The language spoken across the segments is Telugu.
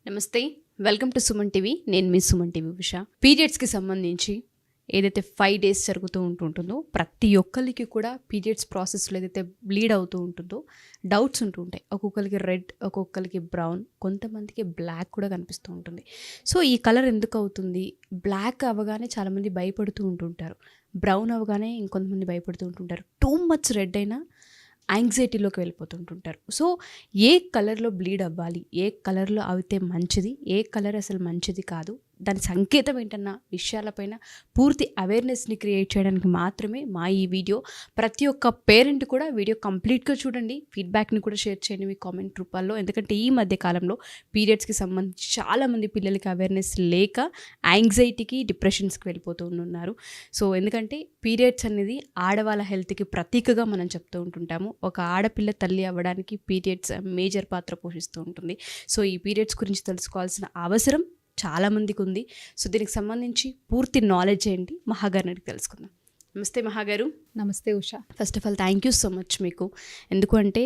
నమస్తే, వెల్కమ్ టు సుమన్ టీవీ. నేను మీ సుమన్ టీవీ ఉషా. పీరియడ్స్కి సంబంధించి ఏదైతే 5 days జరుగుతూ ఉంటుందో ప్రతి ఒక్కరికి కూడా పీరియడ్స్ ప్రాసెస్లో ఏదైతే బ్లీడ్ అవుతూ ఉంటుందో డౌట్స్ ఉంటుంటాయి. ఒక్కొక్కరికి రెడ్, ఒక్కొక్కరికి బ్రౌన్, కొంతమందికి బ్లాక్ కూడా కనిపిస్తూ ఉంటుంది. సో ఈ కలర్ ఎందుకు అవుతుంది? బ్లాక్ అవ్వగానే చాలామంది భయపడుతూ ఉంటుంటారు, బ్రౌన్ అవ్వగానే ఇంకొంతమంది భయపడుతూ ఉంటుంటారు, టూ మచ్ రెడ్ అయినా యాంగ్జైటీలోకి వెళ్ళిపోతుంటుంటారు. సో ఏ కలర్లో బ్లీడ్ అవ్వాలి, ఏ కలర్లో అయితే మంచిది, ఏ కలర్ అసలు మంచిది కాదు, దాని సంకేతం ఏంటన్న విషయాలపైన పూర్తి అవేర్నెస్ని క్రియేట్ చేయడానికి మాత్రమే మా ఈ వీడియో. ప్రతి ఒక్క పేరెంట్ కూడా వీడియో కంప్లీట్గా చూడండి, ఫీడ్బ్యాక్ని కూడా షేర్ చేయండి మీ కామెంట్ రూపాల్లో. ఎందుకంటే ఈ మధ్య కాలంలో పీరియడ్స్కి సంబంధించి చాలామంది పిల్లలకి అవేర్నెస్ లేక యాంగ్జైటీకి, డిప్రెషన్స్కి వెళ్ళిపోతూ ఉన్నారు. సో ఎందుకంటే పీరియడ్స్ అనేది ఆడవాళ్ళ హెల్త్కి ప్రతీకగా మనం చెప్తూ ఉంటుంటాము. ఒక ఆడపిల్ల తల్లి అవ్వడానికి పీరియడ్స్ మేజర్ పాత్ర పోషిస్తూ ఉంటుంది. సో ఈ పీరియడ్స్ గురించి తెలుసుకోవాల్సిన అవసరం చాలామందికి ఉంది. సో దీనికి సంబంధించి పూర్తి నాలెడ్జ్ ఏంటి మహాగారిని అడిగి తెలుసుకుందాం. నమస్తే మహాగారు. నమస్తే Usha. First of all thank you so much మీకు. ఎందుకంటే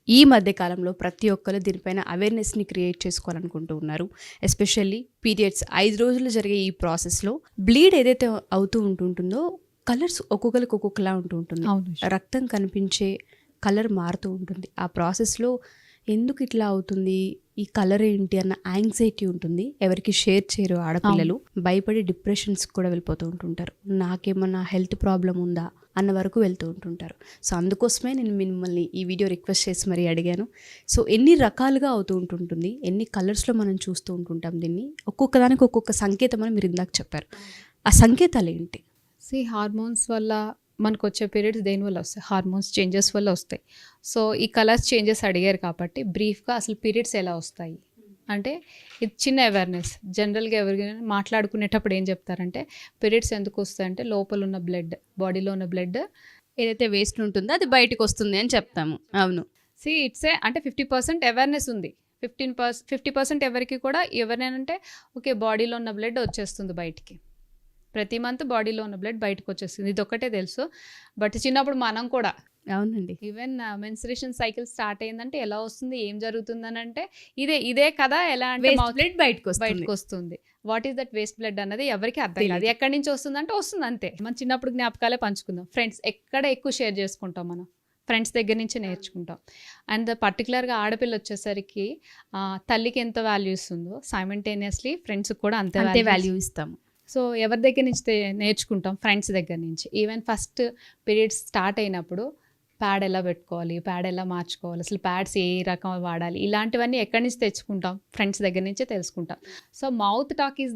ఈ మధ్య కాలంలో ప్రతి ఒక్కరు దీనిపైన అవేర్నెస్ని క్రియేట్ చేసుకోవాలనుకుంటూ ఉన్నారు. ఎస్పెషల్లీ పీరియడ్స్ 5 రోజులు జరిగే ఈ ప్రాసెస్లో బ్లీడ్ ఏదైతే అవుతూ ఉంటుందో కలర్స్ ఒక్కొక్కరికి ఒక్కొక్కలా ఉంటూ ఉంటుంది. రక్తం కనిపించే కలర్ మారుతూ ఉంటుంది. ఆ ప్రాసెస్లో ఎందుకు ఇట్లా అవుతుంది, ఈ కలర్ ఏంటి అన్న యాంగ్జైటీ ఉంటుంది. ఎవరికి షేర్ చేయరు ఆడపిల్లలు, భయపడి డిప్రెషన్స్ కూడా వెళ్ళిపోతూ ఉంటుంటారు. నాకేమన్నా హెల్త్ ప్రాబ్లం ఉందా అన్న వరకు వెళ్తూ ఉంటుంటారు. సో అందుకోసమే నేను మిమ్మల్ని ఈ వీడియో రిక్వెస్ట్ చేసి మరీ అడిగాను. సో ఎన్ని రకాలుగా అవుతూ ఉంటుంటుంది, ఎన్ని కలర్స్లో మనం చూస్తూ ఉంటుంటాం దీన్ని, ఒక్కొక్క దానికి ఒక్కొక్క సంకేతం అని మీరు ఇందాక చెప్పారు. ఆ సంకేతాలు ఏంటి? హార్మోన్స్ వల్ల మనకు వచ్చే పీరియడ్స్ దేనివల్ల వస్తాయి? హార్మోన్స్ చేంజెస్ వల్ల వస్తాయి. సో ఈ కలర్స్ చేంజెస్ అడిగారు కాబట్టి బ్రీఫ్గా అసలు పీరియడ్స్ ఎలా వస్తాయి అంటే ఇది చిన్న అవేర్నెస్. జనరల్గా ఎవరికైనా మాట్లాడుకునేటప్పుడు ఏం చెప్తారంటే పీరియడ్స్ ఎందుకు వస్తాయంటే లోపల ఉన్న బ్లడ్, బాడీలో ఉన్న బ్లడ్ ఏదైతే వేస్ట్ ఉంటుందో అది బయటకు వస్తుంది అని చెప్తాము. అవును. అంటే 50% అవేర్నెస్ ఉంది. 50% ఎవరికి కూడా ఎవరినంటే ఓకే బాడీలో ఉన్న బ్లడ్ వచ్చేస్తుంది బయటికి, ప్రతి మంత్ బాడీలో ఉన్న బ్లడ్ బయటకు వచ్చేస్తుంది, ఇది ఒక్కటే తెలుసు. బట్ చిన్నప్పుడు మనం కూడా అవునండి, ఈవెన్ మెన్స్ట్రుయేషన్ సైకిల్ స్టార్ట్ అయిందంటే ఎలా వస్తుంది, ఏం జరుగుతుందని అంటే ఇదే కదా, ఎలా అంటే బ్లడ్ బయటకు వస్తుంది. What is that waste blood అన్నది ఎవరికి అర్థం కాదు. ఎక్కడి నుంచి వస్తుంది అంటే వస్తుంది అంతే. మన చిన్నప్పుడు జ్ఞాపకాలే పంచుకుందాం. ఫ్రెండ్స్ ఎక్కడ ఎక్కువ షేర్ చేసుకుంటాం, మనం ఫ్రెండ్స్ దగ్గర నుంచి నేర్చుకుంటాం. అండ్ పర్టికులర్గా ఆడపిల్ల వచ్చేసరికి తల్లికి ఎంత వాల్యూ ఇస్తుందో సైమల్టేనియస్లీ ఫ్రెండ్స్కి కూడా అంతే వాల్యూ ఇస్తాము. సో ఎవరి దగ్గర నుంచి నేర్చుకుంటాం? ఫ్రెండ్స్ దగ్గర నుంచి. ఈవెన్ ఫస్ట్ పీరియడ్స్ స్టార్ట్ అయినప్పుడు ప్యాడ్ ఎలా పెట్టుకోవాలి, ప్యాడ్ ఎలా మార్చుకోవాలి, అసలు ప్యాడ్స్ ఏ రకం వాడాలి, ఇలాంటివన్నీ ఎక్కడి నుంచి తెచ్చుకుంటాం? ఫ్రెండ్స్ దగ్గర నుంచే తెలుసుకుంటాం. సో మౌత్ టాక్ ఈజ్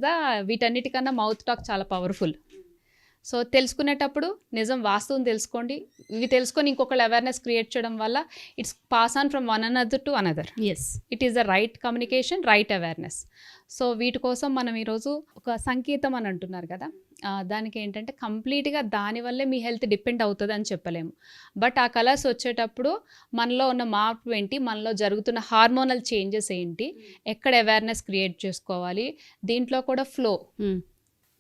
వీటన్నిటికన్నా మౌత్ టాక్ చాలా పవర్ఫుల్. సో తెలుసుకునేటప్పుడు నిజం వాస్తవం తెలుసుకోండి. ఇవి తెలుసుకొని ఇంకొకళ్ళు అవేర్నెస్ క్రియేట్ చేయడం వల్ల it's pass on from one another to another. It is the right communication, right awareness. So వీటి కోసం మనం ఈరోజు ఒక సంకేతం అని అంటున్నారు కదా, దానికి ఏంటంటే కంప్లీట్గా దానివల్లే మీ హెల్త్ డిపెండ్ అవుతుంది అని చెప్పలేము. బట్ ఆ కలర్స్ వచ్చేటప్పుడు మనలో ఉన్న మార్పు ఏంటి, మనలో జరుగుతున్న హార్మోనల్ చేంజెస్ ఏంటి, ఎక్కడ అవేర్నెస్ క్రియేట్ చేసుకోవాలి, దీంట్లో కూడా ఫ్లో.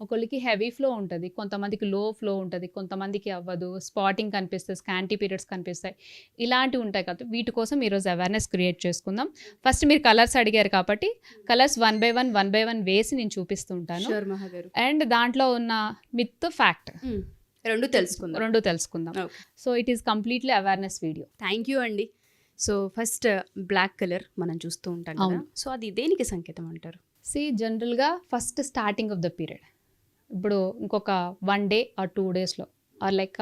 ఒకళ్ళకి హెవీ ఫ్లో ఉంటుంది, కొంతమందికి లో ఫ్లో ఉంటుంది, కొంతమందికి అవ్వదు, స్పాటింగ్ కనిపిస్తుంది, స్కాంటీ పీరియడ్స్ కనిపిస్తాయి, ఇలాంటివి ఉంటాయి కదా. వీటి కోసం ఈరోజు అవేర్నెస్ క్రియేట్ చేసుకుందాం. ఫస్ట్ మీరు కలర్స్ అడిగారు కాబట్టి కలర్స్ వన్ బై వన్ వేసి నేను చూపిస్తూ ఉంటాను. అండ్ దాంట్లో ఉన్న మిత్, ఫ్యాక్ట్ రెండు తెలుసుకుందాం. So it is completely awareness video. Thank you అండి. సో ఫస్ట్ బ్లాక్ కలర్ మనం చూస్తూ ఉంటాం కదా, సో అది దేనికి సంకేతం అంటారు? జనరల్గా first starting of the period, ఇప్పుడు ఇంకొక 1 day ఆర్ 2 daysలో ఆర్ లైక్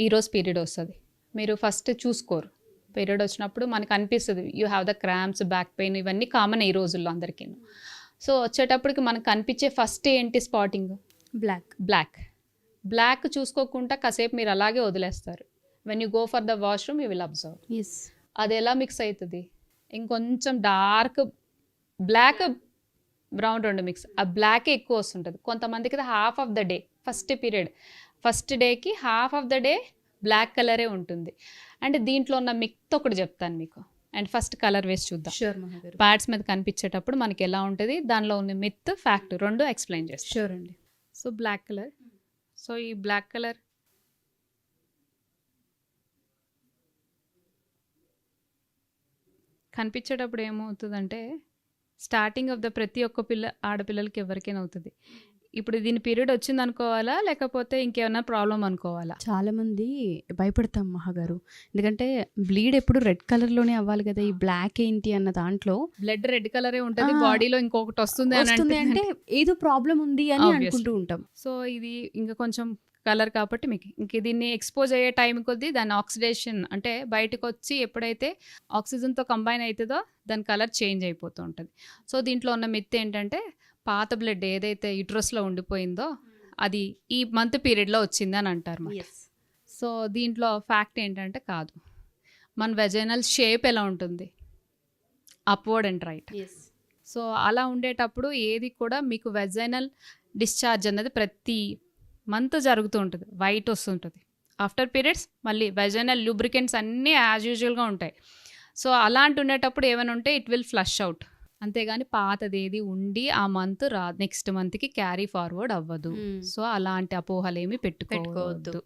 ఈరోజు పీరియడ్ వస్తుంది, మీరు ఫస్ట్ చూసుకోరు. పీరియడ్ వచ్చినప్పుడు మనకు అనిపిస్తుంది you have the cramps, back pain, ఇవన్నీ కామన్ ఈ రోజుల్లో అందరికీ. సో వచ్చేటప్పటికి మనకు కనిపించే ఫస్ట్ ఏంటి స్పాటింగ్? బ్లాక్ చూసుకోకుండా కాసేపు మీరు అలాగే వదిలేస్తారు. When you go for the washroom you will observe. అది ఎలా మిక్స్ అవుతుంది? ఇంకొంచెం డార్క్ బ్లాక్, బ్రౌన్ రెండు మిక్స్. ఆ బ్లాకే ఎక్కువ వస్తుంటుంది. కొంతమందికి half of the day, first డేకి half of the day black కలరే ఉంటుంది. అండ్ దీంట్లో ఉన్న మిత్ ఒకటి చెప్తాను మీకు. అండ్ ఫస్ట్ కలర్ వేసి చూద్దాం. ప్యాడ్స్ మీద కనిపించేటప్పుడు మనకి ఎలా ఉంటుంది, దానిలో ఉన్న మిత్, ఫ్యాక్ట్ రెండు ఎక్స్ప్లెయిన్ చేస్తాం. షూర్ అండి. సో బ్లాక్ కలర్, సో ఈ బ్లాక్ కలర్ కనిపించేటప్పుడు ఏమవుతుందంటే స్టార్టింగ్ ఆఫ్ ద ప్రతి ఒక్క ఆడపిల్లలకి ఎవరికైనా అవుతుంది. ఇప్పుడు దీని పీరియడ్ వచ్చింది అనుకోవాలా, లేకపోతే ఇంకేమైనా ప్రాబ్లం అనుకోవాలా? చాలా మంది భయపడతాం మహాగారు, ఎందుకంటే బ్లీడ్ ఎప్పుడు రెడ్ కలర్లోనే అవ్వాలి కదా, ఈ బ్లాక్ ఏంటి అన్న దాంట్లో బ్లడ్ రెడ్ కలరే ఉంటుంది, ఆ. బాడీలో ఇంకొకటి వస్తుంది అని వస్తుంది అంటే ఏదో ప్రాబ్లం ఉంది అని Obviously. అనుకుంటూ ఉంటాం. సో ఇది ఇంకా కొంచెం కలర్ కాబట్టి మీకు ఇంక దీన్ని ఎక్స్పోజ్ అయ్యే టైం కొద్దీ దాని ఆక్సిడేషన్ అంటే బయటకు వచ్చి ఎప్పుడైతే ఆక్సిజన్తో కంబైన్ అవుతుందో దాని కలర్ చేంజ్ అయిపోతూ ఉంటుంది. సో దీంట్లో ఉన్న మిత్ ఏంటంటే పాత బ్లడ్ ఏదైతే యూట్రస్లో ఉండిపోయిందో అది ఈ మంత్ పీరియడ్లో వచ్చింది అని అంటారు మరి. సో దీంట్లో ఫ్యాక్ట్ ఏంటంటే కాదు. మన వెజైనల్ షేప్ ఎలా ఉంటుంది, అప్వర్డ్ అండ్ రైట్. సో అలా ఉండేటప్పుడు ఏది కూడా మీకు వెజైనల్ డిశ్చార్జ్ అన్నది ప్రతి మంత్ జరుగుతూ ఉంటుంది, వైట్ వస్తుంటుంది. ఆఫ్టర్ పీరియడ్స్ మళ్ళీ వెజైనల్ లూబ్రికెంట్స్ అన్నీ యాజ్ యూజువల్గా ఉంటాయి. సో అలాంటి ఉండేటప్పుడు ఏమైనా ఉంటే ఇట్ విల్ ఫ్లష్ అవుట్, అంతేగాని పాతది ఏది ఉండి ఆ మంత్ నెక్స్ట్ మంత్కి క్యారీ ఫార్వర్డ్ అవ్వదు. సో అలాంటి అపోహలు ఏమి పెట్టుకోవద్దు.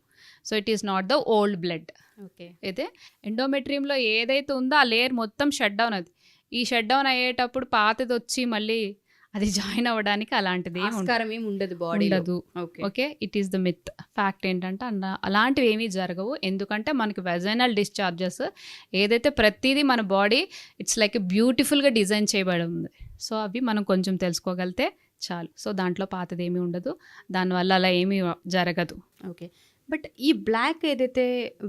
So it is not the old blood. Okay, అయితే ఎండోమెట్రియంలో ఏదైతే ఉందో ఆ లేయర్ మొత్తం షట్ డౌన్ అది. ఈ షట్ డౌన్ అయ్యేటప్పుడు పాతది వచ్చి మళ్ళీ అది జాయిన్ అవ్వడానికి అలాంటిది ఏమి ఉండదు బాడీ ఉండదు. Okay, it is the myth. Fact ఏంటంటే అలాంటివి ఏమీ జరగవు. ఎందుకంటే మనకి వెజైనల్ డిశ్చార్జెస్ ఏదైతే ప్రతిదీ మన బాడీ ఇట్స్ లైక్ బ్యూటిఫుల్గా డిజైన్ చేయబడి ఉంది. సో అవి మనం కొంచెం తెలుసుకోగలితే చాలు. సో దాంట్లో పాతది ఏమీ ఉండదు, దానివల్ల అలా ఏమీ జరగదు. ఓకే, బట్ ఈ బ్లాక్ ఏదైతే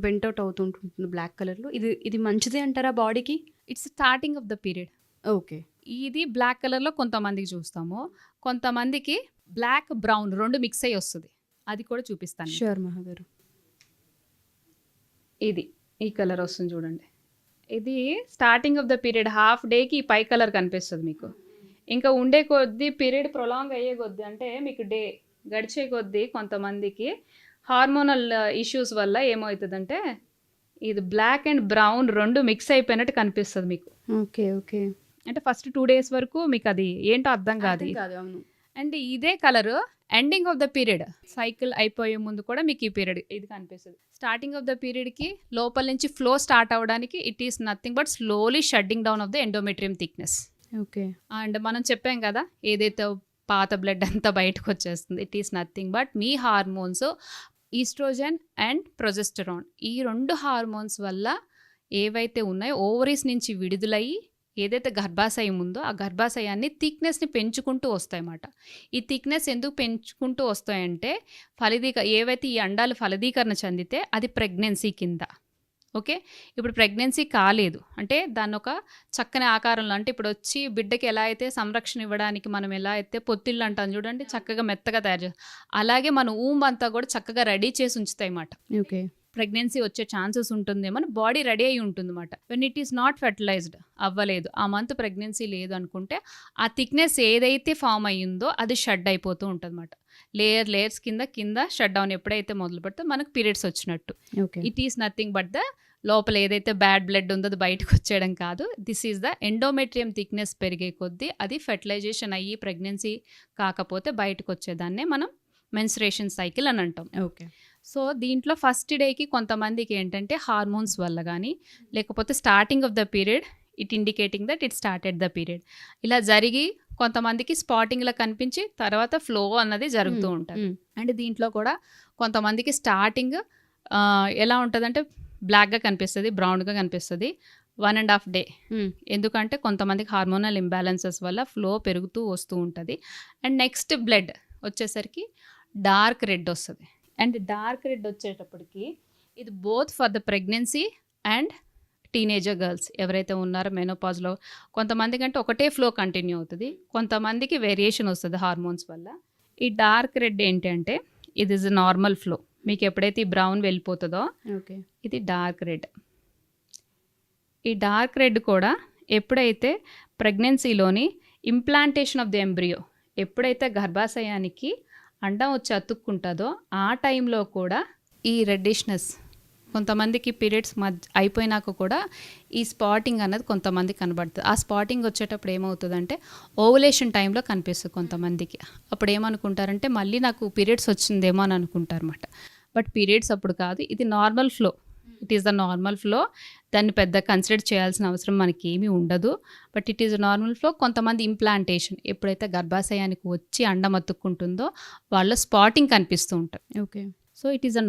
వెంటౌట్ అవుతుంటుందో బ్లాక్ కలర్లో, ఇది మంచిదే అంటారా బాడీకి? It's starting of the period. Okay, ఇది బ్లాక్ కలర్లో కొంతమందికి చూస్తాము, కొంతమందికి బ్లాక్ బ్రౌన్ రెండు మిక్స్ అయ్యి వస్తుంది. అది కూడా చూపిస్తాను. షూర్ మహాగారు. ఇది ఈ కలర్ వస్తుంది చూడండి. ఇది starting of the period half డేకి ఈ పై కలర్ కనిపిస్తుంది మీకు. ఇంకా ఉండే కొద్దీ పీరియడ్ ప్రొలాంగ్ అయ్యే కొద్దీ అంటే మీకు డే గడిచే కొద్దీ కొంతమందికి హార్మోనల్ ఇష్యూస్ వల్ల ఏమవుతుందంటే ఇది బ్లాక్ అండ్ బ్రౌన్ రెండు మిక్స్ అయిపోయినట్టు కనిపిస్తుంది మీకు. ఓకే ఓకే, అంటే ఫస్ట్ 2 days వరకు మీకు అది ఏంటో అర్థం కాదు. అండ్ ఇదే colour ending of the period cycle అయిపోయే ముందు కూడా మీకు ఈ పీరియడ్ ఇది కనిపిస్తుంది. స్టార్టింగ్ ఆఫ్ ద పీరియడ్కి లోపల నుంచి ఫ్లో స్టార్ట్ అవ్వడానికి it is nothing but slowly shedding down of the endometrium thickness. Okay, and మనం చెప్పాం కదా ఏదైతే పాత బ్లడ్ అంతా బయటకు వచ్చేస్తుంది, ఇట్ ఈస్ నథింగ్ బట్ మీ హార్మోన్స్ ఈస్ట్రోజన్ అండ్ ప్రొజెస్టరాన్ ఈ 2 హార్మోన్స్ వల్ల ఏవైతే ఉన్నాయో ఓవరీస్ నుంచి విడుదలయ్యి ఏదైతే గర్భాశయం ఉందో ఆ గర్భాశయాన్ని థిక్నెస్ని పెంచుకుంటూ వస్తాయన్నమాట. ఈ థిక్నెస్ ఎందుకు పెంచుకుంటూ వస్తాయంటే ఏవైతే ఈ అండాలు ఫలదీకరణ చెందితే అది ప్రెగ్నెన్సీ కింద. ఓకే, ఇప్పుడు ప్రెగ్నెన్సీ కాలేదు అంటే దాన్ని ఒక చక్కని ఆకారంలో అంటే ఇప్పుడు వచ్చి బిడ్డకి ఎలా అయితే సంరక్షణ ఇవ్వడానికి మనం ఎలా అయితే పొత్తిళ్ళు అంటాం చూడండి, చక్కగా మెత్తగా తయారు చేస్తాం, అలాగే మన ఊంబ్ అంతా కూడా చక్కగా రెడీ చేసి ఉంచుతాయి అన్నమాట. ఓకే, ప్రెగ్నెన్సీ వచ్చే ఛాన్సెస్ ఉంటుందేమో బాడీ రెడీ అయి ఉంటుంది అన్నమాట. When it is not fertilised అవ్వలేదు ఆ మంత్ ప్రెగ్నెన్సీ లేదు అనుకుంటే ఆ థిక్నెస్ ఏదైతే ఫామ్ అయ్యిందో అది షడ్ అయిపోతూ ఉంటుంది అన్నమాట. లేయర్స్ కింద షట్ డౌన్ ఎప్పుడైతే మొదలు పెడితే మనకు పీరియడ్స్ వచ్చినట్టు. It is nothing but the లోపల ఏదైతే బ్యాడ్ బ్లడ్ ఉందో అది బయటకు వచ్చేయడం కాదు. This is the endometrium thickness పెరిగే కొద్దీ అది ఫెర్టిలైజేషన్ అయ్యి ప్రెగ్నెన్సీ కాకపోతే బయటకు వచ్చేదాన్నే మనం మెన్స్ట్రేషన్ సైకిల్ అని అంటాం. ఓకే, సో దీంట్లో ఫస్ట్ డేకి కొంతమందికి ఏంటంటే హార్మోన్స్ వల్ల కానీ లేకపోతే starting of the period it indicating that it started the period ఇలా జరిగి కొంతమందికి స్పాటింగ్లో కనిపించి తర్వాత ఫ్లో అన్నది జరుగుతూ ఉంటుంది. అండ్ దీంట్లో కూడా కొంతమందికి స్టార్టింగ్ ఎలా ఉంటుందంటే బ్లాక్గా కనిపిస్తుంది, బ్రౌన్గా కనిపిస్తుంది 1.5 day. ఎందుకంటే కొంతమందికి హార్మోనల్ ఇంబ్యాలెన్సెస్ వల్ల ఫ్లో పెరుగుతూ వస్తూ ఉంటుంది. అండ్ నెక్స్ట్ బ్లడ్ వచ్చేసరికి డార్క్ రెడ్ వస్తుంది. అండ్ డార్క్ రెడ్ వచ్చేటప్పటికి ఇది both for the pregnancy and teenager girls ఎవరైతే ఉన్నారో మెనోపాజ్లో కొంతమందికి అంటే ఒకటే ఫ్లో కంటిన్యూ అవుతుంది, కొంతమందికి వేరియేషన్ వస్తుంది హార్మోన్స్ వల్ల. ఈ డార్క్ రెడ్ ఏంటంటే ఇది ఇస్ నార్మల్ ఫ్లో, మీకు ఎప్పుడైతే ఈ బ్రౌన్ వెళ్ళిపోతుందో ఇది డార్క్ రెడ్. ఈ డార్క్ రెడ్ కూడా ఎప్పుడైతే ప్రెగ్నెన్సీలోని ఇంప్లాంటేషన్ ఆఫ్ ది ఎంబ్రియో ఎప్పుడైతే గర్భాశయానికి అండం వచ్చి అతుక్కుంటుందో ఆ టైంలో కూడా ఈ రెడ్డిష్నెస్ కొంతమందికి పీరియడ్స్ అయిపోయినాక కూడా ఈ స్పాటింగ్ అన్నది కొంతమంది కనబడుతుంది. ఆ స్పాటింగ్ వచ్చేటప్పుడు ఏమవుతుందంటే ఓవులేషన్ టైంలో కనిపిస్తుంది కొంతమందికి. అప్పుడు ఏమనుకుంటారంటే మళ్ళీ నాకు పీరియడ్స్ వచ్చిందేమో అని అనుకుంటారు అన్నమాట. బట్ పీరియడ్స్ అప్పుడు కాదు, ఇది normal flow. It is the normal flow. దాన్ని పెద్ద కన్సిడర్ చేయాల్సిన అవసరం మనకి ఏమీ ఉండదు. But it is normal flow. కొంతమంది ఇంప్లాంటేషన్ ఎప్పుడైతే గర్భాశయానికి వచ్చి అండం అతుక్కుంటుందో వాళ్ళ స్పాటింగ్ కనిపిస్తూ ఉంటుంది. Okay. So it is a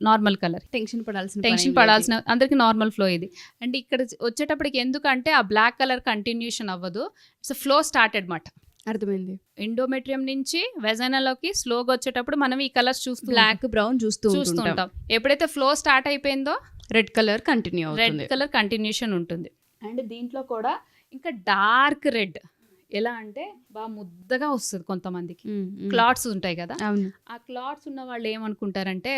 normal colour. Tension tension పడాల్సిన అందరికి నార్మల్ ఫ్లో ఇది. అండ్ ఇక్కడ వచ్చేటప్పటికి ఎందుకంటే ఆ బ్లాక్ కలర్ కంటిన్యూషన్ అవ్వదు. ఇట్స్ ఫ్లో స్టార్టెడ్ మాట. అర్థమైంది. ఎండోమెట్రియం నుంచి వెజైనాలోకి స్లోగా వచ్చేటప్పుడు మనం ఈ కలర్స్ చూస్తూ బ్లాక్ బ్రౌన్ చూస్తూ ఉంటాం. ఎప్పుడైతే ఫ్లో స్టార్ట్ అయిపోయిందో రెడ్ కలర్ కంటిన్యూ రెడ్ అవుతుంది. కలర్ కంటిన్యూషన్ ఉంటుంది. అండ్ దీంట్లో కూడా ఇంకా డార్క్ రెడ్, ఎలా అంటే బాగా ముద్దగా వస్తుంది. కొంతమందికి క్లాట్స్ ఉంటాయి కదా, అవును. ఆ క్లాట్స్ ఉన్న వాళ్ళు ఏమనుకుంటారంటే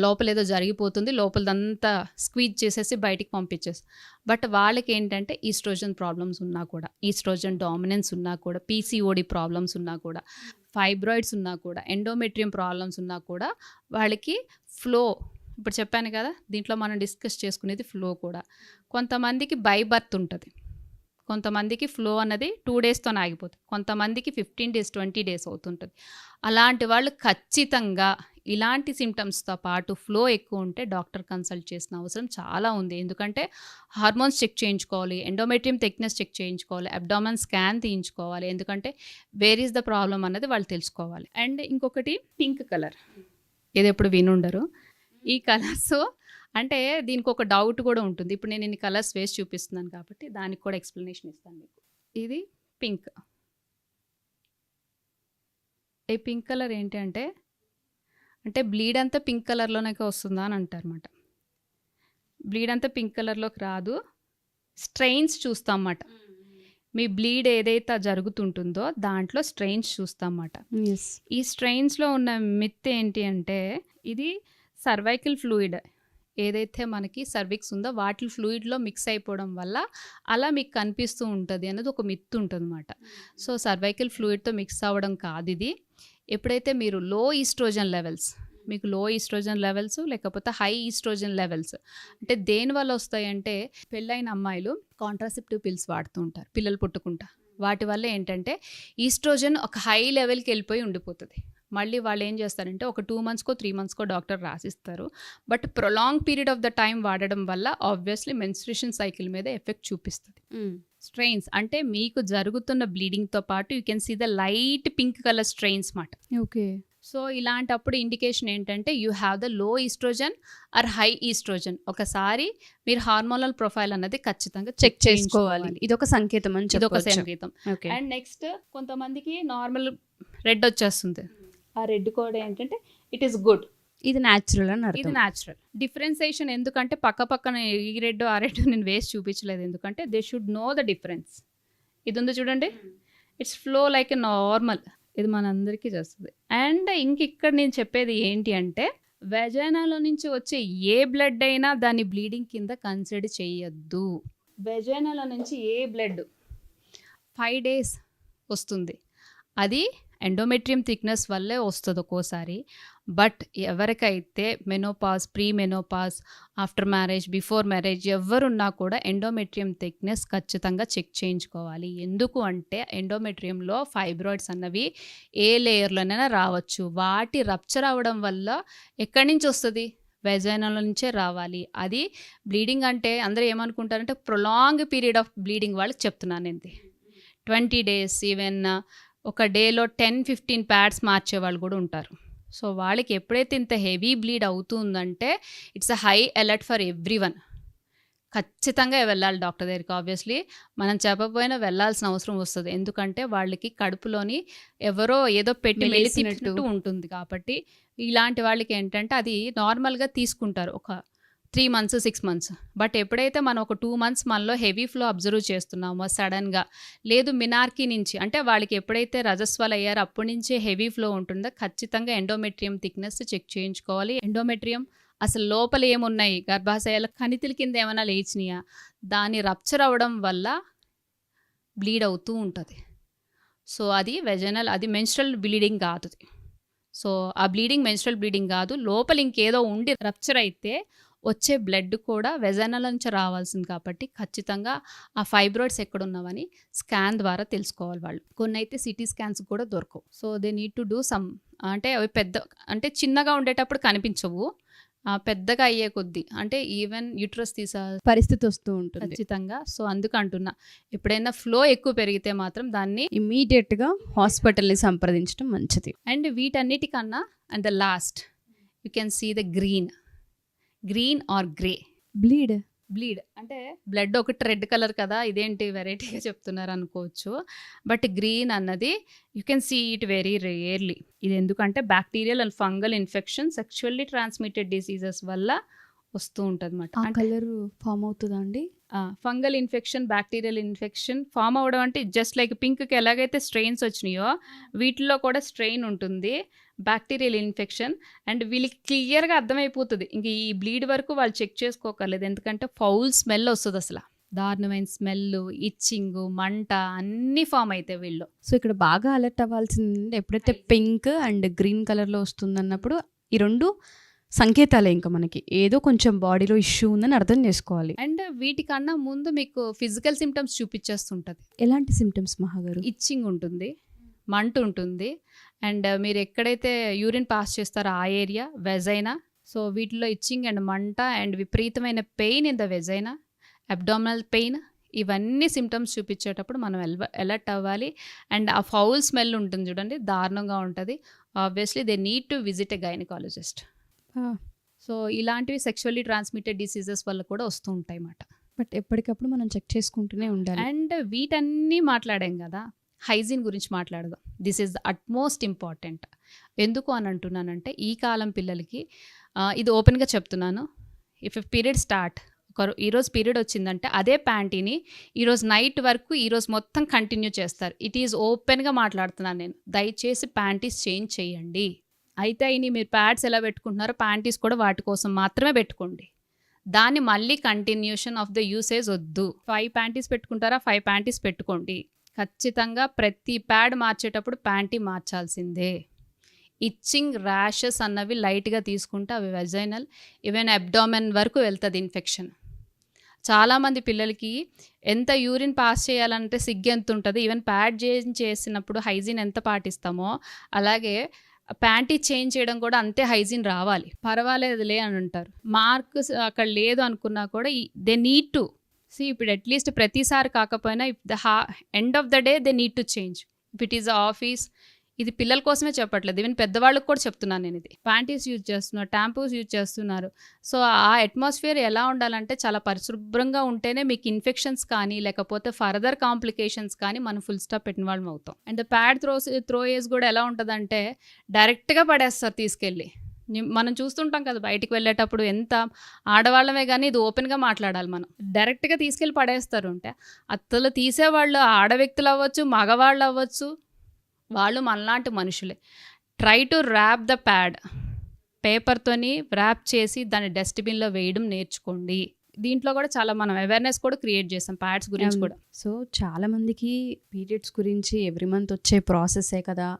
లోపల ఏదో జరిగిపోతుంది, లోపలదంతా స్క్వీజ్ చేసేసి బయటికి పంపించేసి. బట్ వాళ్ళకి ఏంటంటే ఈస్ట్రోజన్ ప్రాబ్లమ్స్ ఉన్నా కూడా, ఈస్ట్రోజన్ డామినెన్స్ ఉన్నా కూడా, పీసీఓడి ప్రాబ్లమ్స్ ఉన్నా కూడా, ఫైబ్రాయిడ్స్ ఉన్నా కూడా, ఎండోమెట్రియం ప్రాబ్లమ్స్ ఉన్నా కూడా వాళ్ళకి ఫ్లో, ఇప్పుడు చెప్పాను కదా దీంట్లో మనం డిస్కస్ చేసుకునేది ఫ్లో కూడా. కొంతమందికి బై బర్త్ ఉంటుంది, కొంతమందికి ఫ్లో అన్నది 2 డేస్తో ఆగిపోతుంది, కొంతమందికి 15 డేస్ 20 డేస్ అవుతుంటుంది. అలాంటి వాళ్ళు ఖచ్చితంగా ఇలాంటి సిమ్టమ్స్తో పాటు ఫ్లో ఎక్కువ ఉంటే డాక్టర్ కన్సల్ట్ చేసిన అవసరం చాలా ఉంది. ఎందుకంటే హార్మోన్స్ చెక్ చేయించుకోవాలి, ఎండోమెట్రియం థిక్నెస్ చెక్ చేయించుకోవాలి, అబ్డామన్ స్కాన్ తీయించుకోవాలి. ఎందుకంటే వేర్ ఈస్ ద ప్రాబ్లం అన్నది వాళ్ళు తెలుసుకోవాలి. అండ్ ఇంకొకటి పింక్ కలర్, ఇది ఎప్పుడు వినుండరు. ఈ కలర్స్ అంటే దీనికి ఒక డౌట్ కూడా ఉంటుంది. ఇప్పుడు నేను ఇన్ని కలర్స్ వేసి చూపిస్తున్నాను కాబట్టి దానికి కూడా ఎక్స్ప్లెనేషన్ ఇస్తాను మీకు. ఇది పింక్. ఈ పింక్ కలర్ ఏంటి అంటే బ్లీడ్ అంతా పింక్ కలర్లోనే వస్తుందా అని అంటారన్నమాట. బ్లీడ్ అంతా పింక్ కలర్లోకి రాదు, స్ట్రెయిన్స్ చూస్తాం అన్నమాట. మీ బ్లీడ్ ఏదైతే జరుగుతుంటుందో దాంట్లో స్ట్రెయిన్స్ చూస్తాం అన్నమాట. ఈ స్ట్రెయిన్స్లో ఉన్న మిత్ ఏంటి అంటే ఇది సర్వైకల్ ఫ్లూయిడ్ ఏదైతే మనకి సర్విక్స్ ఉందో వాటి ఫ్లూయిడ్లో మిక్స్ అయిపోవడం వల్ల అలా మీకు కనిపిస్తూ ఉంటుంది అనేది ఒక మిత్ ఉంటుంది అన్నమాట. సో సర్వైకల్ ఫ్లూయిడ్తో మిక్స్ అవ్వడం కాదు ఇది. ఎప్పుడైతే మీరు లో ఈస్ట్రోజన్ లెవెల్స్, మీకు లో ఈస్ట్రోజన్ లెవెల్స్ లేకపోతే హై ఈస్ట్రోజన్ లెవెల్స్ అంటే దేనివల్ల వస్తాయంటే పెళ్ళైన అమ్మాయిలు కాంట్రాసెప్టివ్ పిల్స్ వాడుతూ ఉంటారు పిల్లలు పుట్టుకుంటా. వాటి వల్ల ఏంటంటే ఈస్ట్రోజన్ ఒక హై లెవెల్కి వెళ్ళిపోయి ఉండిపోతుంది. మళ్ళీ వాళ్ళు ఏం చేస్తారంటే ఒక 2 మంత్స్కో 3 మంత్స్కో డాక్టర్ రాసిస్తారు. But prolong period of the time వాడడం వల్ల ఆబ్వియస్లీ మెన్స్ట్రుయేషన్ సైకిల్ మీద ఎఫెక్ట్ చూపిస్తుంది. స్ట్రెయిన్స్ అంటే మీకు జరుగుతున్న బ్లీడింగ్తో పాటు you can see the light pink colour strains మాట. ఓకే. సో ఇలాంటప్పుడు ఇండికేషన్ ఏంటంటే you have the low oestrogen or high oestrogen. ఒకసారి మీరు హార్మోనల్ ప్రొఫైల్ అన్నది ఖచ్చితంగా చెక్ చేసుకోవాలి. ఇదొక సంకేతం అని ఇదొక చెప్పొచ్చు. సంకేతం. అండ్ నెక్స్ట్ కొంతమందికి నార్మల్ రెడ్ వచ్చేస్తుంది. ఆ రెడ్ కూడా ఏంటంటే ఇట్ ఈస్ గుడ్, ఇది న్యాచురల్ అని ఇది అర్థం. న్యాచురల్. డిఫరెన్సియేషన్ ఎందుకంటే పక్కన ఈ రెడ్ ఆ రెడ్ నేను వేసి చూపించలేదు, ఎందుకంటే they should know the difference. ఇది ఉంది చూడండి, it's flow like a normal, ఇది మనందరికీ చేస్తుంది. అండ్ ఇక్కడ నేను చెప్పేది ఏంటి అంటే వెజైనాలో నుంచి వచ్చే ఏ బ్లడ్ అయినా దాన్ని బ్లీడింగ్ కింద కన్సిడర్ చేయొద్దు. వెజైనాలో నుంచి ఏ బ్లడ్ 5 days వస్తుంది, అది ఎండోమెట్రియం థిక్నెస్ వల్లే వస్తుంది ఒక్కోసారి. బట్ ఎవరికైతే menopause, pre menopause, after marriage, before marriage ఎవరున్నా కూడా ఎండోమెట్రియం థిక్నెస్ ఖచ్చితంగా చెక్ చేయించుకోవాలి. ఎందుకు అంటే ఎండోమెట్రియంలో ఫైబ్రాయిడ్స్ అన్నవి ఏ లేయర్లోనైనా రావచ్చు. వాటి రప్చర్ అవ్వడం వల్ల ఎక్కడి నుంచి వస్తుంది, వెజైనాల నుంచే రావాలి. అది బ్లీడింగ్ అంటే అందరూ ఏమనుకుంటారంటే ప్రొలాంగ్ పీరియడ్ ఆఫ్ బ్లీడింగ్ వాళ్ళకి చెప్తున్నాను ఏంటి, 20 days, ఈవెన్ ఒక డేలో 10-15 ప్యాడ్స్ మార్చే వాళ్ళు కూడా ఉంటారు. సో వాళ్ళకి ఎప్పుడైతే ఇంత హెవీ బ్లీడ్ అవుతుందంటే it's a high alert for everyone. ఖచ్చితంగా వెళ్ళాలి డాక్టర్ దగ్గరికి. ఆబ్వియస్లీ మనం చెప్పకపోయినా వెళ్ళాల్సిన అవసరం వస్తుంది, ఎందుకంటే వాళ్ళకి కడుపులోని ఎవరో ఏదో పెట్టి మెలిసినట్టు ఉంటుంది. కాబట్టి ఇలాంటి వాళ్ళకి ఏంటంటే అది నార్మల్గా తీసుకుంటారు ఒక 3 months 6 months. బట్ ఎప్పుడైతే మనం ఒక 2 months మనలో హెవీ ఫ్లో అబ్జర్వ్ చేస్తున్నామో సడన్గా, లేదు మినార్కీ నుంచి అంటే వాళ్ళకి ఎప్పుడైతే రజస్వాలు అయ్యారో అప్పటి నుంచే హెవీ ఫ్లో ఉంటుందో ఖచ్చితంగా ఎండోమెట్రియం థిక్నెస్ చెక్ చేయించుకోవాలి. ఎండోమెట్రియం అసలు లోపల ఏమున్నాయి, గర్భాశయాల కణితుల కింద ఏమైనా లేచినాయా, దాన్ని రప్చర్ అవ్వడం వల్ల బ్లీడ్ అవుతూ ఉంటుంది. సో అది వెజైనల్, అది మెన్స్ట్రల్ బ్లీడింగ్ కాదు. సో ఆ బ్లీడింగ్ మెన్స్ట్రల్ బ్లీడింగ్ కాదు, లోపల ఇంకేదో ఉండి రప్చర్ అయితే వచ్చే బ్లడ్ కూడా వెజైనల్ నుంచి రావాల్సింది. కాబట్టి ఖచ్చితంగా ఆ ఫైబ్రాయిడ్స్ ఎక్కడున్నావని స్కాన్ ద్వారా తెలుసుకోవాలి వాళ్ళు. కొన్ని అయితే సిటీ స్కాన్స్ కూడా దొరకవు. So they need to do some, అంటే అవి పెద్ద అంటే చిన్నగా ఉండేటప్పుడు కనిపించవు, పెద్దగా అయ్యే కొద్దీ అంటే ఈవెన్ యూట్రస్ తీసా పరిస్థితి వస్తూ ఉంటుంది. ఖచ్చితంగా. సో అందుకు అంటున్నా, ఎప్పుడైనా ఫ్లో ఎక్కువ పెరిగితే మాత్రం దాన్ని ఇమీడియట్గా హాస్పిటల్ని సంప్రదించడం మంచిది. అండ్ వీటన్నిటికన్నా and the last you can see the green or grey bleed అంటే బ్లడ్ ఒకటి రెడ్ కలర్ కదా, ఇదేంటి వెరైటీగా చెప్తున్నారు అనుకోవచ్చు. బట్ గ్రీన్ అన్నది you can see it very rarely. ఇది ఎందుకంటే bacterial and fungal infection, sexually transmitted diseases వల్ల వస్తూ ఉంటుంది అన్నమాట. కలర్ ఫామ్ అవుతుందా అండి? Fungal infection, bacterial infection form అవ్వడం అంటే జస్ట్ లైక్ పింక్కి ఎలాగైతే స్ట్రెయిన్స్ వచ్చినాయో వీటిల్లో కూడా స్ట్రెయిన్ ఉంటుంది, బ్యాక్టీరియల్ ఇన్ఫెక్షన్. అండ్ వీళ్ళకి క్లియర్గా అర్థమైపోతుంది. ఇంక ఈ బ్లీడ్ వరకు వాళ్ళు చెక్ చేసుకోకర్లేదు, ఎందుకంటే ఫౌల్ స్మెల్ వస్తుంది, అసలు దారుణమైన స్మెల్, ఇచ్చింగ్, మంట అన్నీ ఫామ్ అవుతాయి వీళ్ళు. సో ఇక్కడ బాగా అలర్ట్ అవ్వాల్సింది ఎప్పుడైతే పింక్ అండ్ గ్రీన్ కలర్లో వస్తుంది అన్నప్పుడు ఈ రెండు సంకేతాలే. ఇంకా మనకి ఏదో కొంచెం బాడీలో ఇష్యూ ఉందని అర్థం చేసుకోవాలి. అండ్ వీటికన్నా ముందు మీకు ఫిజికల్ సిమ్టమ్స్ చూపించేస్తుంటుంది. ఎలాంటి సిమ్టమ్స్ మహాగారు? ఇచ్చింగ్ ఉంటుంది, మంట ఉంటుంది, అండ్ మీరు ఎక్కడైతే యూరిన్ పాస్ చేస్తారో ఆ ఏరియా, వెజైనా. సో వీటిలో ఇచ్చింగ్ అండ్ మంట అండ్ విపరీతమైన pain in the vagina, abdominal pain, ఇవన్నీ సిమ్టమ్స్ చూపించేటప్పుడు మనం అలర్ట్ అవ్వాలి. అండ్ ఆ ఫౌల్ స్మెల్ ఉంటుంది చూడండి, దారుణంగా ఉంటుంది. Obviously they need to visit a gynaecologist. So ఇలాంటివి సెక్షువల్లీ ట్రాన్స్మిటెడ్ డిసీజెస్ వల్ల కూడా వస్తూ ఉంటాయి అన్నమాట. బట్ ఎప్పటికప్పుడు మనం చెక్ చేసుకుంటూనే ఉండాలి. అండ్ వీటన్నీ మాట్లాడాం కదా, హైజీన్ గురించి మాట్లాడదాం. This is the utmost important. ఎందుకు అని అంటున్నానంటే ఈ కాలం పిల్లలకి ఇది ఓపెన్గా చెప్తున్నాను, ఇఫ్ పీరియడ్ స్టార్ట్, ఈరోజు పీరియడ్ వచ్చిందంటే అదే ప్యాంటీని ఈరోజు నైట్ వరకు ఈరోజు మొత్తం కంటిన్యూ చేస్తారు. ఇట్ ఈజ్ ఓపెన్గా మాట్లాడుతున్నాను నేను. దయచేసి ప్యాంటీస్ చేంజ్ చేయండి. అయితే అయినా మీరు ప్యాడ్స్ ఎలా పెట్టుకుంటున్నారో ప్యాంటీస్ కూడా వాటి కోసం మాత్రమే పెట్టుకోండి. దాన్ని మళ్ళీ కంటిన్యూషన్ ఆఫ్ ద యూసేజ్ వద్దు. 5 ప్యాంటీస్ పెట్టుకుంటారా, 5 ప్యాంటీస్ పెట్టుకోండి. ఖచ్చితంగా ప్రతి ప్యాడ్ మార్చేటప్పుడు ప్యాంటీ మార్చాల్సిందే. ఇచ్చింగ్, ర్యాషెస్ అన్నవి లైట్గా తీసుకుంటే అవి వెజైనల్, ఈవెన్ అబ్డామెన్ వరకు వెళ్తుంది ఇన్ఫెక్షన్. చాలామంది పిల్లలకి ఎంత యూరిన్ పాస్ చేయాలంటే సిగ్గు ఎంత ఉంటుంది. ఈవెన్ ప్యాడ్ చేసినప్పుడు హైజీన్ ఎంత పాటిస్తామో అలాగే ప్యాంటీ చేంజ్ చేయడం కూడా అంతే హైజీన్ రావాలి. పర్వాలేదులే అని అంటారు, మార్క్స్ అక్కడ లేదు అనుకున్నా కూడా దే నీడ్ టు సీ. ఇప్పుడు అట్లీస్ట్ ప్రతిసారి కాకపోయినా if the end of the day they need to change. If it is office, ఇది పిల్లల కోసమే చెప్పట్లేదు, ఈవెన్ పెద్దవాళ్ళకి కూడా చెప్తున్నాను నేను. ఇది ప్యాంటీస్ యూజ్ చేస్తున్నారు, ట్యాంపూస్ యూజ్ చేస్తున్నారు. సో ఆ అట్మాస్ఫియర్ ఎలా ఉండాలంటే చాలా పరిశుభ్రంగా ఉంటేనే మీకు ఇన్ఫెక్షన్స్ కానీ లేకపోతే ఫర్దర్ కాంప్లికేషన్స్ కానీ మనం ఫుల్ స్టాప్ పెట్టిన వాళ్ళం అవుతాం. అండ్ ప్యాడ్ త్రోయేజ్ కూడా ఎలా ఉంటుందంటే డైరెక్ట్గా పడేస్తారు తీసుకెళ్ళి. మనం చూస్తుంటాం కదా బయటికి వెళ్ళేటప్పుడు, ఎంత ఆడవాళ్ళమే కానీ ఇది ఓపెన్గా మాట్లాడాలి మనం. డైరెక్ట్గా తీసుకెళ్ళి పడేస్తారు. అంటే అత్తలు తీసేవాళ్ళు ఆడ వ్యక్తులు అవ్వచ్చు, మగవాళ్ళు అవ్వచ్చు, వాళ్ళు మనలాంటి మనుషులే. Try to wrap the pad, పేపర్తోని ర్యాప్ చేసి దాన్ని డస్ట్బిన్లో వేయడం నేర్చుకోండి. దీంట్లో కూడా చాలా మనం అవేర్నెస్ కూడా క్రియేట్ చేస్తాం ప్యాడ్స్ గురించి కూడా. సో చాలామందికి పీరియడ్స్ గురించి ఎవ్రీ మంత్ వచ్చే ప్రాసెసే కదా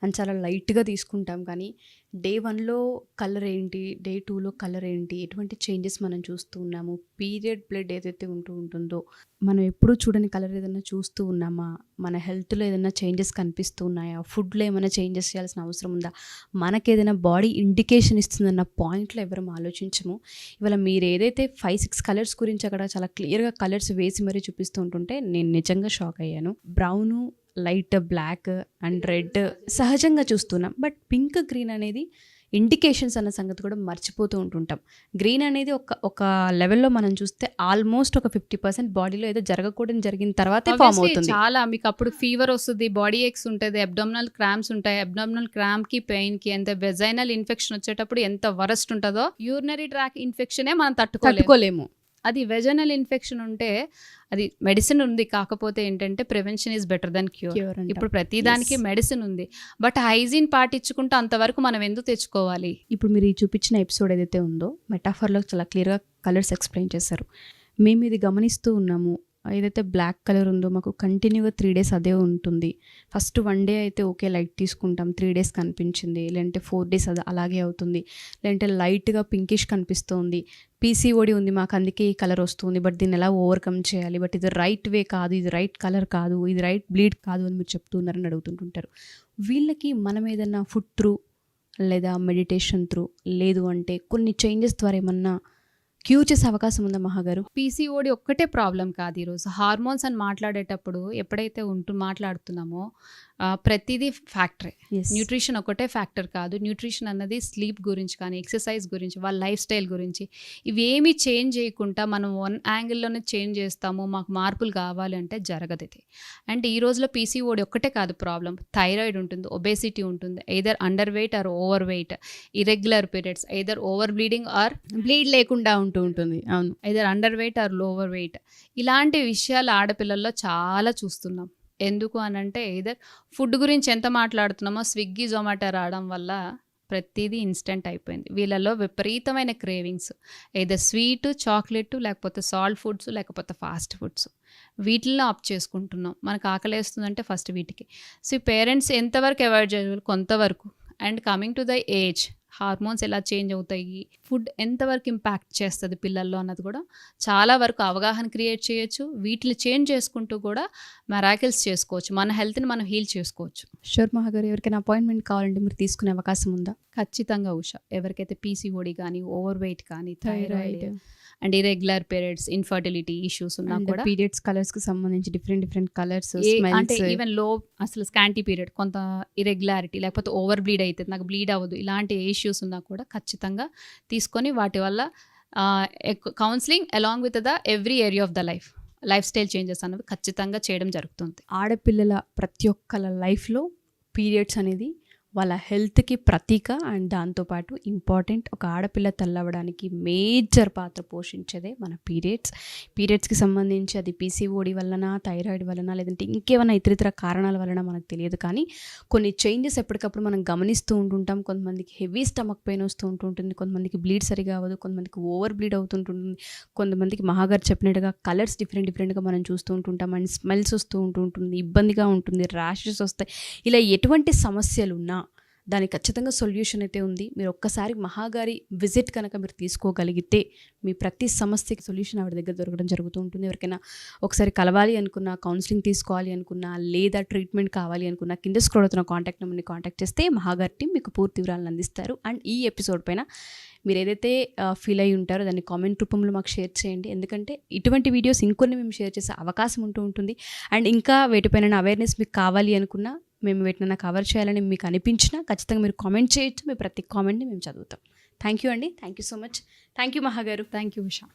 అని చాలా లైట్గా తీసుకుంటాం. కానీ డే 1లో కలర్ ఏంటి, డే 2లో కలర్ ఏంటి, ఎటువంటి చేంజెస్ మనం చూస్తూ ఉన్నాము, పీరియడ్ బ్లడ్ ఏదైతే ఉంటుందో మనం ఎప్పుడూ చూడని కలర్ ఏదైనా చూస్తూ ఉన్నామా, మన హెల్త్లో ఏదైనా చేంజెస్ కనిపిస్తూ ఉన్నాయా, ఫుడ్లో ఏమైనా చేంజెస్ చేయాల్సిన అవసరం ఉందా, మనకేదైనా బాడీ ఇండికేషన్ ఇస్తుందన్న పాయింట్లో ఎవరం ఆలోచించము. ఇవాళ మీరు ఏదైతే 5-6 కలర్స్ గురించి అక్కడ చాలా క్లియర్గా కలర్స్ వేసి మరీ చూపిస్తూ ఉంటుంటే నేను నిజంగా షాక్ అయ్యాను. Brown, light black and red సహజంగా చూస్తున్నాం. బట్ పింక్, గ్రీన్ అనేది ఇండికేషన్స్ అన్న సంగతి కూడా మర్చిపోతూ ఉంటుంటాం. గ్రీన్ అనేది ఒక లెవెల్లో మనం చూస్తే ఆల్మోస్ట్ ఒక 50% బాడీలో ఏదో జరగకూడదు జరిగిన తర్వాతే ఫామ్ అవుతుంది. చాలా మీకు అప్పుడు ఫీవర్ వస్తుంది, బాడీ ఎక్స్ ఉంటుంది, అబ్డామినల్ క్రాంప్స్ ఉంటాయి. అబ్డామినల్ క్రాంప్కి, పెయిన్కి, ఎంత వెజైనల్ ఇన్ఫెక్షన్ వచ్చేటప్పుడు ఎంత వరస్ట్ ఉంటుందో. యూరినరీ ట్రాక్ ఇన్ఫెక్షనే మనం తట్టుకోలేము. అది వెజైనల్ ఇన్ఫెక్షన్ ఉంటే అది మెడిసిన్ ఉంది, కాకపోతే ఏంటంటే prevention is better than cure. ఇప్పుడు ప్రతిదానికి మెడిసిన్ ఉంది, బట్ హైజీన్ పాటించుకుంటూ అంతవరకు మనం ఎందుకు తెచ్చుకోవాలి? ఇప్పుడు మీరు ఈ చూపించిన ఎపిసోడ్ ఏదైతే ఉందో మెటాఫర్లో చాలా క్లియర్గా కలర్స్ ఎక్స్ప్లెయిన్ చేశారు. మేము ఇది గమనిస్తూ ఉన్నాము. ఏదైతే బ్లాక్ కలర్ ఉందో మాకు కంటిన్యూగా 3 days అదే ఉంటుంది. ఫస్ట్ 1 day అయితే ఓకే లైట్ తీసుకుంటాం, 3 days కనిపించింది, లేదంటే 4 days అది అలాగే అవుతుంది, లేదంటే లైట్గా పింకిష్ కనిపిస్తుంది, పీసీఓడి ఉంది మాకు అందుకే ఈ కలర్ వస్తుంది, బట్ దీన్ని ఎలా ఓవర్కమ్ చేయాలి, బట్ ఇది రైట్ వే కాదు, ఇది రైట్ కలర్ కాదు, ఇది రైట్ బ్లీడ్ కాదు అని మీరు చెప్తున్నారని అడుగుతుంటుంటారు. వీళ్ళకి మనం ఏదన్నా ఫుడ్ త్రూ లేదా మెడిటేషన్ త్రూ, లేదు అంటే కొన్ని చేంజెస్ ద్వారా ఏమన్నా క్యూర్ చేసే అవకాశం ఉందా మహాగారు? పీసీఓడి ఒక్కటే ప్రాబ్లం కాదు. ఈరోజు హార్మోన్స్ అని మాట్లాడేటప్పుడు ఎప్పుడైతే మాట్లాడుతున్నామో ప్రతిదీ ఫ్యాక్టరే. న్యూట్రిషన్ ఒకటే ఫ్యాక్టర్ కాదు. న్యూట్రిషన్ అన్నది స్లీప్ గురించి కానీ, ఎక్సర్సైజ్ గురించి, వాళ్ళ లైఫ్ స్టైల్ గురించి, ఇవేమీ చేంజ్ చేయకుండా మనం వన్ యాంగిల్లోనే చేంజ్ చేస్తాము, మాకు మార్పులు కావాలి అంటే జరగదు ఇది. అండ్ ఈ రోజులో పీసీఓడి ఒక్కటే కాదు ప్రాబ్లం. థైరాయిడ్ ఉంటుంది, ఒబేసిటీ ఉంటుంది, either under weight or over weight, irregular periods, either over bleeding or bleed లేకుండా ఉంటుంది. అవును, either under weight or lower weight. ఇలాంటి విషయాలు ఆడపిల్లల్లో చాలా చూస్తున్నాం. ఎందుకు అనంటే ఎయిదర్ ఫుడ్ గురించి ఎంత మాట్లాడుతున్నామో, స్విగ్గీ జొమాటో రావడం వల్ల ప్రతిదీ ఇన్స్టెంట్ అయిపోయింది. వీళ్ళలో విపరీతమైన క్రేవింగ్స్, ఎయిదర్ స్వీట్, చాక్లెట్, లేకపోతే సాల్ట్ ఫుడ్స్, లేకపోతే ఫాస్ట్ ఫుడ్స్, వీటిల్లో ఆప్ చేసుకుంటున్నాం. మనకు ఆకలేస్తుందంటే ఫస్ట్ వీటికి. సో పేరెంట్స్ ఎంతవరకు అవాయిడ్ చేయగలరు? కొంతవరకు. And coming to the age, hormones ఎలా చేంజ్ అవుతాయి, ఫుడ్ ఎంతవరకు ఇంపాక్ట్ చేస్తుంది పిల్లల్లో అన్నది కూడా చాలా వరకు అవగాహన క్రియేట్ చేయొచ్చు. వీటిని చేంజ్ చేసుకుంటూ కూడా మెరాకిల్స్ చేసుకోవచ్చు. మన హెల్త్ని మనం హీల్ చేసుకోవచ్చు. షూర్ మహాగారు, ఎవరికైనా అపాయింట్మెంట్ కావాలంటే మీరు తీసుకునే అవకాశం ఉందా? ఖచ్చితంగా ఉషా. ఎవరికైతే పీసీఓడి కానీ, ఓవర్ వెయిట్ కానీ, thyroid and irregular periods, infertility issues ఉన్నా కూడా, పీరియడ్స్ కలర్స్ కి సంబంధించి డిఫరెంట్ కలర్స్, అంటే ఈవెన్ లో అసలు స్కాంటీ పీరియడ్, కొంత ఇరెగ్యులారిటీ, లేకపోతే ఓవర్ బ్లీడ్ అవుతుంది, నాకు బ్లీడ్ అవ్వదు, ఇలాంటి ఇష్యూస్ ఉన్నా కూడా ఖచ్చితంగా తీసుకొని వాటి వల్ల counselling along with the every area of the life style changes అనేవి ఖచ్చితంగా చేయడం జరుగుతుంది. ఆడపిల్లల ప్రతి ఒక్కళ్ళ లైఫ్లో పీరియడ్స్ అనేది వాళ్ళ హెల్త్కి ప్రతీక. అండ్ దాంతోపాటు ఇంపార్టెంట్, ఒక ఆడపిల్ల తల్లవడానికి మేజర్ పాత్ర పోషించేదే మన పీరియడ్స్కి సంబంధించి అది పీసీఓడి వలన, థైరాయిడ్ వలన, లేదంటే ఇంకేమైనా ఇతరితర కారణాల వలన మనకు తెలియదు. కానీ కొన్ని చేంజెస్ ఎప్పటికప్పుడు మనం గమనిస్తూ ఉంటుంటాం. కొంతమందికి హెవీ స్టమక్ పెయిన్ వస్తూ ఉంటుంటుంది, కొంతమందికి బ్లీడ్ సరిగా అవ్వదు, కొంతమందికి ఓవర్ బ్లీడ్ అవుతుంటుంది, కొంతమందికి మహాగారు చెప్పినట్టుగా కలర్స్ డిఫరెంట్గా మనం చూస్తూ ఉంటుంటాం. అండ్ స్మెల్స్ వస్తూ ఉంటుంది, ఇబ్బందిగా ఉంటుంది, ర్యాషెస్ వస్తాయి. ఇలా ఎటువంటి సమస్యలు ఉన్నా దానికి ఖచ్చితంగా సొల్యూషన్ అయితే ఉంది. మీరు ఒక్కసారి మహాగారి విజిట్ కనుక మీరు తీసుకోగలిగితే మీ ప్రతి సమస్యకి సొల్యూషన్ ఆవిడ దగ్గర దొరకడం జరుగుతూ ఉంటుంది. ఎవరికైనా ఒకసారి కలవాలి అనుకున్నా, కౌన్సిలింగ్ తీసుకోవాలి అనుకున్నా, లేదా ట్రీట్మెంట్ కావాలి అనుకున్నా, కింద స్క్రోల్ అవుతున్న కాంటాక్ట్ నెంబర్ని కాంటాక్ట్ చేస్తే మహాగారి టీం మీకు పూర్తి వివరాలను అందిస్తారు. అండ్ ఈ ఎపిసోడ్ పైన మీరు ఏదైతే ఫీల్ అయ్యి ఉంటారో దాన్ని కామెంట్ రూపంలో మాకు షేర్ చేయండి. ఎందుకంటే ఇటువంటి వీడియోస్ ఇంకొన్ని మేము షేర్ చేసే అవకాశం ఉంటుంది. అండ్ ఇంకా వేటిపైన అవేర్నెస్ మీకు కావాలి అనుకున్నా, మేము వీటిని కవర్ చేయాలని మీకు అనిపించినా ఖచ్చితంగా మీరు కామెంట్ చేయొచ్చు. మీ ప్రతి కామెంట్ని మేము చదువుతాం. థ్యాంక్ యూ అండి. Thank you so much. Thank you మహాగారు. Thank you Usha.